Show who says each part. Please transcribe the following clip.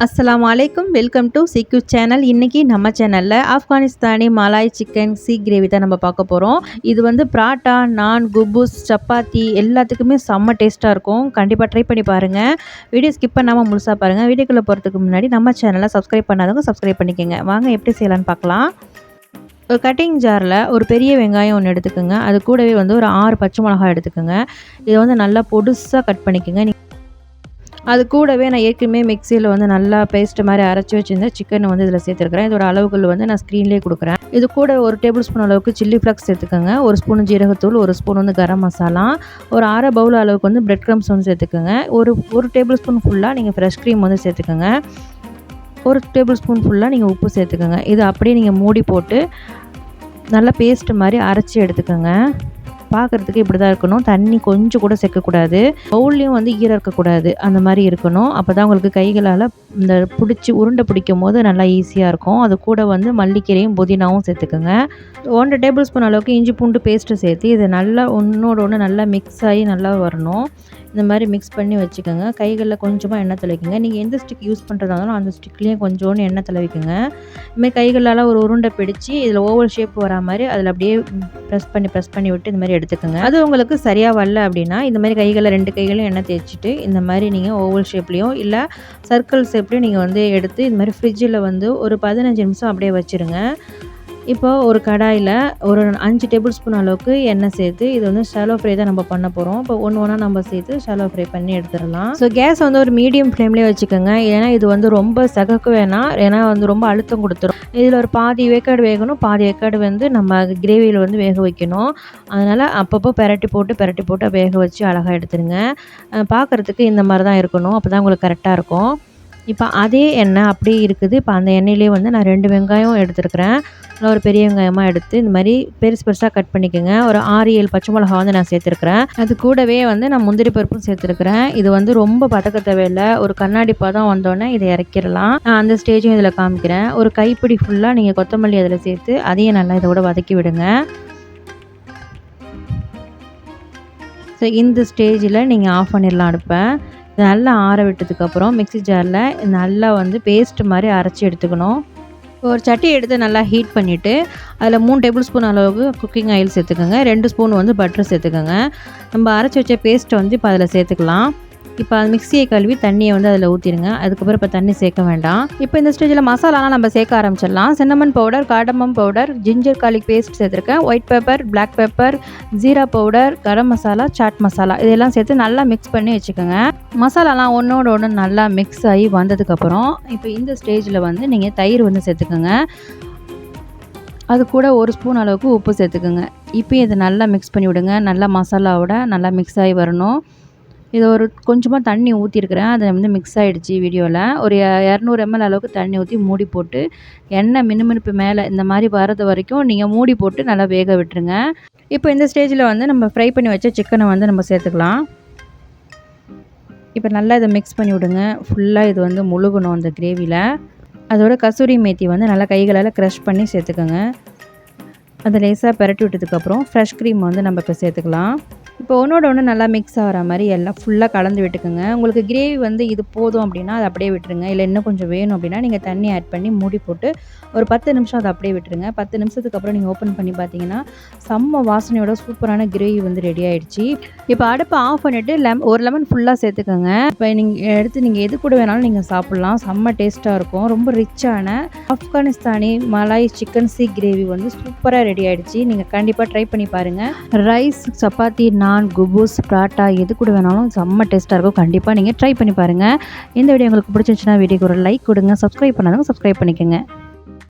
Speaker 1: அஸ்ஸலாமு அலைக்கும். Welcome to சிக்யூ channel. இன்றைக்கி நம்ம சேனலில் ஆப்கானிஸ்தானி மலாய் சிக்கன் சீ கிரேவி தான் நம்ம பார்க்க போகிறோம். இது வந்து பராட்டா, நான், குபூஸ், சப்பாத்தி எல்லாத்துக்குமே செம்ம டேஸ்ட்டாக இருக்கும். கண்டிப்பாக ட்ரை பண்ணி பாருங்கள். வீடியோ ஸ்கிப் பண்ணாமல் முழுசாக பாருங்கள். வீடியோக்குள்ளே போகிறதுக்கு முன்னாடி நம்ம சேனலை சப்ஸ்கிரைப் பண்ணாதவங்க சப்ஸ்கிரைப் பண்ணிக்கோங்க. வாங்க எப்படி செய்யலான்னு பார்க்கலாம். ஒரு கட்டிங் ஜாரில் ஒரு பெரிய வெங்காயம் ஒன்று எடுத்துக்கோங்க. அது கூடவே வந்து ஒரு 6 பச்சை மிளகாய் எடுத்துக்கோங்க. இதை வந்து நல்லா பொடுசாக கட் பண்ணிக்கோங்க. அது கூடவே நான் ஏற்கனவே மிக்சியில் வந்து நல்லா பேஸ்ட் மாதிரி அரைச்சி வச்சுருந்தேன் சிக்கன் வந்து இதில் சேர்த்துருக்கிறேன். இதோட அளவுகள் வந்து நான் ஸ்க்ரீன்லேயே கொடுக்குறேன். இது கூட ஒரு டேபிள் ஸ்பூன் அளவுக்கு சில்லி ஃப்ளக்ஸ் சேர்த்துக்கோங்க. ஒரு ஸ்பூன் ஜீரகத்தூள், ஒரு ஸ்பூன் வந்து கரம் மசாலா, ஒரு அரை பவுல் அளவுக்கு வந்து பிரெட் க்ரம்ஸ் வந்து சேர்த்துக்கோங்க. ஒரு டேபிள் ஸ்பூன் ஃபுல்லாக நீங்கள் ஃப்ரெஷ் க்ரீம் வந்து சேர்த்துக்கோங்க. ஒரு டேபிள் ஸ்பூன் ஃபுல்லாக நீங்கள் உப்பு சேர்த்துக்கோங்க. இது அப்படியே நீங்கள் மூடி போட்டு நல்லா பேஸ்ட் மாதிரி அரைச்சி எடுத்துக்கோங்க. பார்க்குறதுக்கு இப்படி தான் இருக்கணும். தண்ணி கொஞ்சம் கூட சேர்க்கக்கூடாது. பவுல்லையும் வந்து ஈரம் இருக்கக்கூடாது. அந்த மாதிரி இருக்கணும். அப்போ தான் உங்களுக்கு கைகளால் இந்த உருண்டை பிடிக்கும் போது நல்லா ஈஸியாக இருக்கும். அது கூட வந்து மல்லிக்கீரையும் புதினாவும் சேர்த்துக்கோங்க. 1 டேபிள் ஸ்பூன் அளவுக்கு இஞ்சி பூண்டு பேஸ்ட்டு சேர்த்து இதை நல்லா ஒன்றோட ஒன்று நல்லா மிக்ஸ் ஆகி நல்லா வரணும். இந்த மாதிரி மிக்ஸ் பண்ணி வச்சுக்கோங்க. கைகளில் கொஞ்சமாக எண்ணெய் தடவிக்கோங்க. நீங்கள் எந்த ஸ்டிக் யூஸ் பண்ணுறதா இருந்தாலும் அந்த ஸ்டிக்லேயும் கொஞ்சோண்டு எண்ணெய் தடவிக்கோங்க. இதுமாதிரி கைகளால் ஒரு உருண்டை பிடிச்சி இதில் ஓவல் ஷேப் வரா மாதிரி அதில் அப்படியே ப்ரெஸ் பண்ணி விட்டு இந்த மாதிரி எடுத்துக்கோங்க. அது உங்களுக்கு சரியாக வரல அப்படின்னா இந்த மாதிரி கைகளில் 2 கைகளும் எண்ணெய் தேய்ச்சிட்டு இந்த மாதிரி நீங்கள் ஓவல் ஷேப்லேயும் இல்லை சர்க்கிள் ஷேப்லேயும் நீங்கள் வந்து எடுத்து இது மாதிரி ஃப்ரிட்ஜில் வந்து ஒரு 15 நிமிஷம் அப்படியே வச்சுருங்க. இப்போ ஒரு கடாயில் ஒரு 5 டேபிள் ஸ்பூன் அளவுக்கு எண்ணெய் சேர்த்து இது வந்து ஷாலோ ஃப்ரை தான் நம்ம பண்ண போகிறோம். இப்போ ஒன்றா நம்ம சேர்த்து ஷாலோ ஃப்ரை பண்ணி எடுத்துடலாம். ஸோ கேஸ் வந்து ஒரு மீடியம் ஃப்ளேம்லேயே வச்சுக்கோங்க. ஏன்னா இது வந்து ரொம்ப சகக்க வேணாம். ஏன்னா வந்து ரொம்ப அழுத்தம் கொடுத்துரும். இதில் ஒரு பாதி வேக்காடு வேகணும், பாதி வேக்காடு வந்து நம்ம கிரேவியில் வந்து வேக வைக்கணும். அதனால் அப்பப்போ பெரட்டி போட்டு வேக வச்சு அழகாக எடுத்துருங்க. பார்க்குறதுக்கு இந்த மாதிரி தான் இருக்கணும். அப்போ தான் உங்களுக்கு கரெக்டாக இருக்கும். இப்போ அதே எண்ணெய் அப்படியே இருக்குது. இப்போ அந்த எண்ணெயிலே வந்து நான் 2 வெங்காயம் எடுத்துருக்கிறேன். ஒரு பெரிய வெங்காயமாக எடுத்து இந்த மாதிரி பெருசாக கட் பண்ணிக்கோங்க. ஒரு 6-7 பச்சை மிளகா வந்து நான் சேர்த்துருக்குறேன். அது கூடவே வந்து நான் முந்திரி பருப்பும் சேர்த்துருக்குறேன். இது வந்து ரொம்ப பதக்க தேவையில்லை. ஒரு கண்ணாடி பதம் வந்தோடனே இதை இறக்கிடலாம். நான் அந்த ஸ்டேஜும் இதில் காமிக்கிறேன். ஒரு கைப்பிடி ஃபுல்லாக நீங்கள் கொத்தமல்லி அதில் சேர்த்து அதையும் நல்லா இதோட வதக்கி விடுங்க. ஸோ இந்த ஸ்டேஜில் நீங்கள் ஆஃப் பண்ணிடலாம் அடுப்பை. இதை நல்லா ஆற விட்டதுக்கப்புறம் மிக்ஸி ஜாரில் நல்லா வந்து பேஸ்ட் மாதிரி அரைச்சி எடுத்துக்கணும். ஒரு சட்டி எடுத்து நல்லா ஹீட் பண்ணிவிட்டு அதில் 3 டேபிள் ஸ்பூன் அளவுக்கு குக்கிங் ஆயில் சேர்த்துக்கோங்க. 2 ஸ்பூன் வந்து பட்டர் சேர்த்துக்கோங்க. நம்ம அரைச்சி வச்ச பேஸ்ட்டை வந்து இப்போ அதில் சேர்த்துக்கலாம். இப்போ அது மிக்சியை கழுவி தண்ணியை வந்து அதில் ஊற்றிடுங்க. அதுக்கப்புறம் இப்போ தண்ணி சேர்க்க வேண்டாம். இப்போ இந்த ஸ்டேஜில் மசாலாலாம் நம்ம சேர்க்க ஆரம்பிச்சிடலாம். Cinnamon powder, cardamom powder, ginger garlic paste சேர்த்துருக்கேன். White pepper, black pepper, jeera powder, garam masala, chaat masala இதெல்லாம் சேர்த்து நல்லா மிக்ஸ் பண்ணி வச்சுக்கோங்க. மசாலாலாம் ஒன்றோட ஒன்று நல்லா மிக்ஸ் ஆகி வந்ததுக்கப்புறம் இப்போ இந்த ஸ்டேஜில் வந்து நீங்கள் தயிர் வந்து சேர்த்துக்கோங்க. அது கூட 1 ஸ்பூன் அளவுக்கு உப்பு சேர்த்துக்கோங்க. இப்போயும் இதை நல்லா மிக்ஸ் பண்ணி விடுங்க. நல்லா மசாலாவோட நல்லா மிக்ஸ் ஆகி வரணும். இது ஒரு கொஞ்சமாக தண்ணி ஊற்றிருக்கிறேன். அது வந்து மிக்ஸ் ஆகிடுச்சு வீடியோவில். ஒரு 200 ml அளவுக்கு தண்ணி ஊற்றி மூடி போட்டு எண்ணெய் மினுமினுப்பு மேலே இந்த மாதிரி வரது வரைக்கும் நீங்கள் மூடி போட்டு நல்லா வேக விட்டுருங்க. இப்போ இந்த ஸ்டேஜில் வந்து நம்ம ஃப்ரை பண்ணி வச்ச சிக்கனை வந்து நம்ம சேர்த்துக்கலாம். இப்போ நல்லா இதை மிக்ஸ் பண்ணி விடுங்க. ஃபுல்லாக இது வந்து முழுகணும் அந்த கிரேவியில். அதோட கசூரி மேத்தி வந்து நல்லா கைகளால் க்ரஷ் பண்ணி சேர்த்துக்கோங்க. அதை லேசாக பெரட்டி விட்டதுக்கப்புறம் ஃப்ரெஷ் க்ரீம் வந்து நம்ம இப்போ சேர்த்துக்கலாம். இப்போ ஒன்றோட ஒன்று நல்லா மிக்ஸ் ஆகிற மாதிரி எல்லாம் ஃபுல்லாக கலந்து விட்டுக்குங்க. உங்களுக்கு கிரேவி வந்து இது போதும் அப்படின்னா அதை அப்படியே விட்டுருங்க. இல்லை இன்னும் கொஞ்சம் வேணும் அப்படின்னா நீங்கள் தண்ணி ஆட் பண்ணி மூடி போட்டு ஒரு 10 நிமிஷம் அதை அப்படியே விட்டுருங்க. 10 நிமிஷத்துக்கு அப்புறம் நீங்கள் ஓப்பன் பண்ணி பார்த்தீங்கன்னா செம்ம வாசனையோட சூப்பரான கிரேவி வந்து ரெடி ஆகிடுச்சு. இப்போ அடுப்பை ஆஃப் பண்ணிவிட்டு ஒரு லெமன் ஃபுல்லாக சேர்த்துக்கோங்க. இப்போ நீங்கள் எடுத்து நீங்கள் எது கூட வேணாலும் நீங்கள் சாப்பிட்லாம். செம்ம டேஸ்ட்டாக இருக்கும். ரொம்ப ரிச்சான ஆப்கானிஸ்தானி மலாய் சிக்கன் சீ கிரேவி வந்து சூப்பராக ரெடி ஆகிடுச்சு. நீங்கள் கண்டிப்பாக ட்ரை பண்ணி பாருங்கள். ரைஸ், சப்பாத்தி, நான், குபூஸ், பராட்டா எது கூட வேணாலும் செம்ம டேஸ்ட்டாக இருக்கும். கண்டிப்பாக நீங்கள் ட்ரை பண்ணி பாருங்கள். இந்த வீடியோ உங்களுக்கு பிடிச்சிருந்துச்சுன்னா வீடியோக்கு ஒரு லைக் கொடுங்க. சப்ஸ்கிரைப் பண்ணாதவங்க சப்ஸ்கிரைப் பண்ணிக்கோங்க.